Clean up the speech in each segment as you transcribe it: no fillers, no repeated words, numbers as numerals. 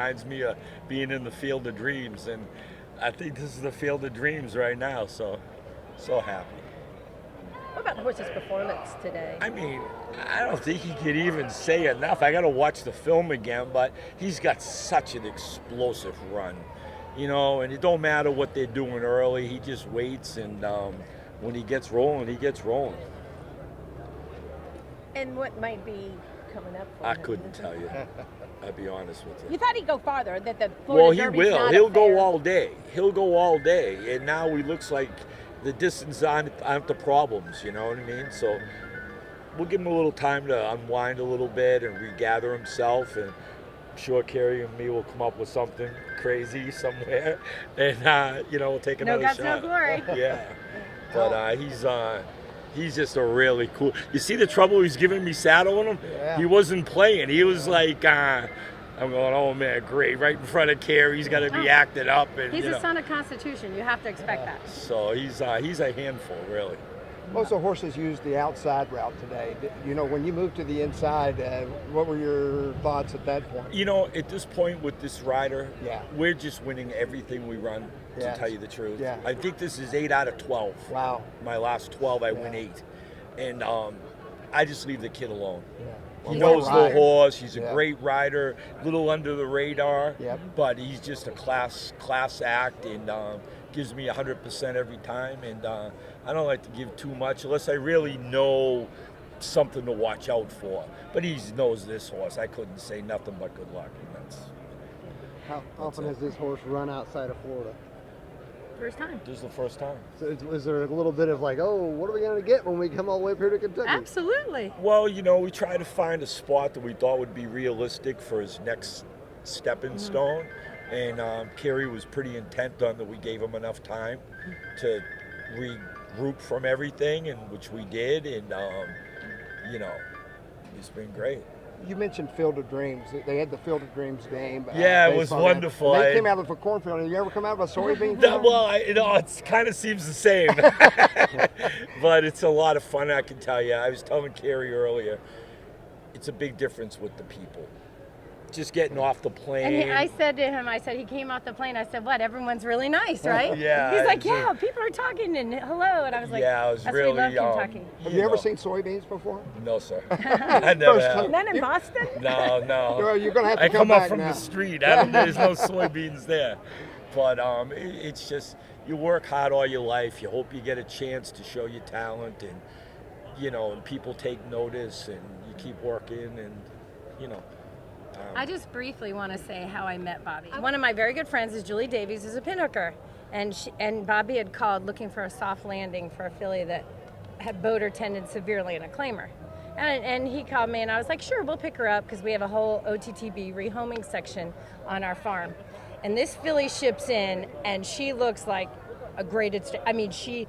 reminds me of being in the Field of Dreams, and I think this is the Field of Dreams right now. So happy. What about the horse's performance today? I mean, I don't think he could even say enough. I got to watch the film again, but he's got such an explosive run, and it don't matter what they're doing early. He just waits, and when he gets rolling, he gets rolling. And what might be coming up for I him? couldn't tell you. I'll be honest with you. You thought he'd go farther, that the Florida Derby's Well, he will. not He'll a fair- go all day. He'll go all day. And now he looks like the distance aren't the problems, you know what I mean? So we'll give him a little time to unwind a little bit and regather himself. And I'm sure Carrie and me will come up with something crazy somewhere. And, we'll take another shot. No guts, no glory. Yeah. But he's just a really cool. You see the trouble he's giving me saddling him? Yeah. He wasn't playing. He was like, I'm going, oh man, great, right in front of Carrie. He's got to be acted up. And He's a son of Constitution. You have to expect that. So he's a handful, really. Most of the horses used the outside route today. When you moved to the inside, what were your thoughts at that point? At this point with this rider, Yeah. we're just winning everything we run, Yes. to tell you the truth. Yeah. I think this is 8 out of 12. Wow. My last 12, I win 8. And I just leave the kid alone. Yeah. He Well, knows what the rider. horse. He's a Yeah. great rider, little under the radar, Yep. but he's just a class act, and gives me 100% every time. And I don't like to give too much unless I really know something to watch out for. But he knows this horse. I couldn't say nothing but good luck. And How often has this horse run outside of Florida? First time. this is the first time. So is there a little bit of like, oh, what are we going to get when we come all the way up here to Kentucky? Absolutely. Well, we tried to find a spot that we thought would be realistic for his next stepping stone. And Carrie was pretty intent on that we gave him enough time to regroup from everything, and which we did. And, it's been great. You mentioned Field of Dreams. They had the Field of Dreams game. Yeah, it was baseball game. wonderful. They came out of a cornfield. Have you ever come out of a soybean field? Well, it kind of seems the same. But it's a lot of fun, I can tell you. I was telling Carrie earlier, it's a big difference with the people. Just getting off the plane. And I said to him, he came off the plane. I said, what? Everyone's really nice, right? Yeah, He's like, it's yeah, people are talking and hello. And I was like, Yeah, I was that's really, why we love Kentucky. Have you ever seen soybeans before? No, sir. I never First have. time. None in Boston? No. Well, you're going to have to I come back up from now. the street. There's no soybeans there. But it's just, you work hard all your life. You hope you get a chance to show your talent, and, and people take notice, and you keep working, and, I just briefly want to say how I met Bobby. One of my very good friends is Julie Davies, who's a pinhooker, and Bobby had called looking for a soft landing for a filly that had boater tended severely in a claimer. And he called me, and I was like, sure, we'll pick her up because we have a whole OTTB rehoming section on our farm. And this filly ships in, and she looks like a graded. She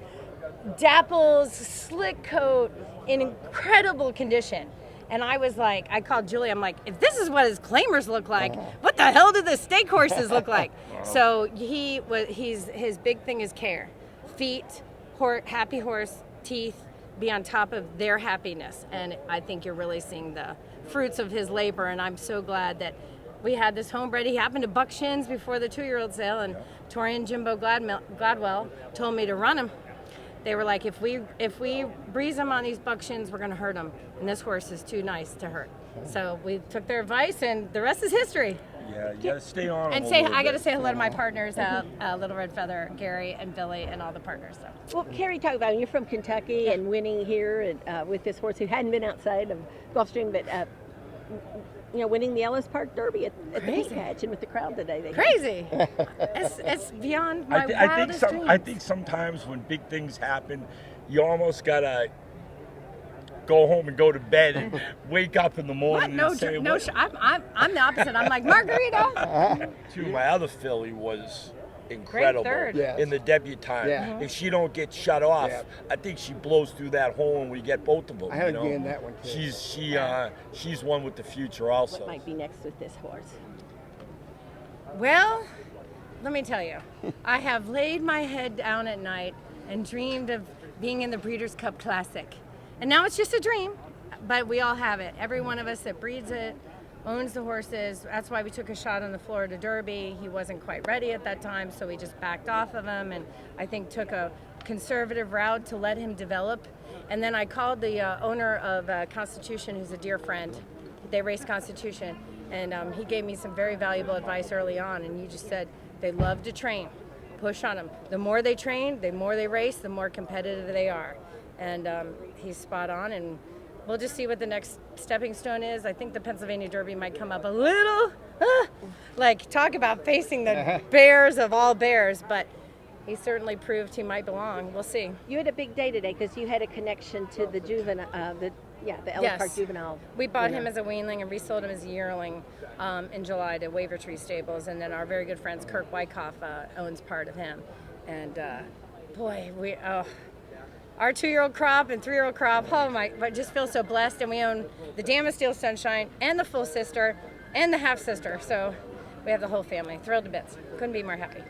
dapples, slick coat, in incredible condition. And I was like, I called Julie. I'm like, if this is what his claimers look like, what the hell do the stake horses look like? So his big thing is care, feet, happy horse, teeth, be on top of their happiness. And I think you're really seeing the fruits of his labor. And I'm so glad that we had this homebred. He happened to buck shins before the 2-year-old sale, and Tori and Jimbo Gladwell told me to run him. They were like, if we breeze him on these buck shins, we're going to hurt him. And this horse is too nice to hurt. So we took their advice, and the rest is history. Yeah, you got to stay on. And I got to say hello to my partners, Little Red Feather, Gary and Billy, and all the partners. So. Well, Carrie, talk about it. You're from Kentucky and winning here and, with this horse who hadn't been outside of Gulfstream, but winning the Ellis Park Derby at the Peak Hatch and with the crowd today. Crazy. It's beyond my wildest dreams. I think sometimes when big things happen, you almost gotta go home and go to bed and wake up in the morning. What? And say, I'm the opposite. I'm like, margarita. My other filly was incredible third. Yes. in the debutante. Yeah. If she don't get shut off, Yeah. I think she blows through that hole and we get both of them. I had to gain that one too. She's one with the future also. What might be next with this horse? Well, let me tell you, I have laid my head down at night and dreamed of being in the Breeders' Cup Classic. And now it's just a dream, but we all have it. Every one of us that breeds it, owns the horses. That's why we took a shot on the Florida Derby. He wasn't quite ready at that time, so we just backed off of him, and I think took a conservative route to let him develop. And then I called the owner of Constitution, who's a dear friend. They race Constitution, and he gave me some very valuable advice early on, and he just said they love to train. Push on them. The more they train, the more they race, the more competitive they are. And he's spot on, and we'll just see what the next stepping stone is. I think the Pennsylvania Derby might come up a little, like talk about facing the bears of all bears, but he certainly proved he might belong. We'll see. You had a big day today because you had a connection to the juvenile, the Ellis Park juvenile. We bought him as a weanling and resold him as a yearling in July to Wavertree Stables, and then our very good friends Kirk Wyckoff owns part of him. And boy, our 2-year-old crop and 3-year-old crop, I just feel so blessed. And we own the Dam of Steel Sunshine and the full sister and the half sister. So we have the whole family. Thrilled to bits. Couldn't be more happy.